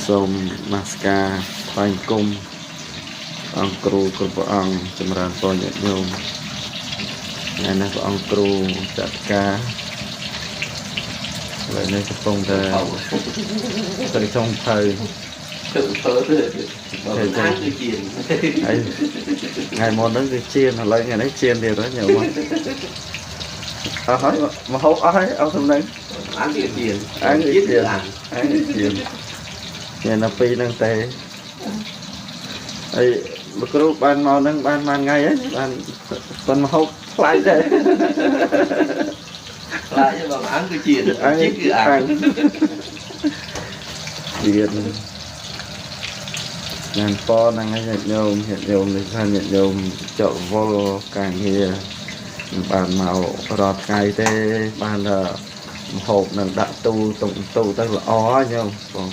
សូមនមស្ការថ្វាយគុំអង្គគ្រូគ្រប់ព្រះអង្គចម្រើនពរញាតិញោមថ្ងៃនេះព្រះអង្គគ្រូចាត់ការឥឡូវនេះកំពុងតែទៅចុងភៅទៅធ្វើទៅបើណាគឺជាហើយថ្ងៃមុនហ្នឹងគឺជៀនឥឡូវថ្ងៃនេះជៀនទៀតញោមអស់ហើយមកហូបអស់ហើយអស់សំណឹងអានគឺជាអានគឺជាអានគឺជាញ៉ាំនៅពីហ្នឹងទេហើយលោកគ្រូបានមកហ្នឹងបានថ្ងៃហើយបានមកហូបខ្លាចដែរខ្លាចបើអានគឺជាគឺអានទៀតញ៉ាំពណ៌ហ្នឹងហើយញាតិញោមនេះថាញាតិញោមចកវល់ការងារបានមករត់ថ្ងៃទេបានមហូបនឹងដាក់ទូទៅល្អញោមបង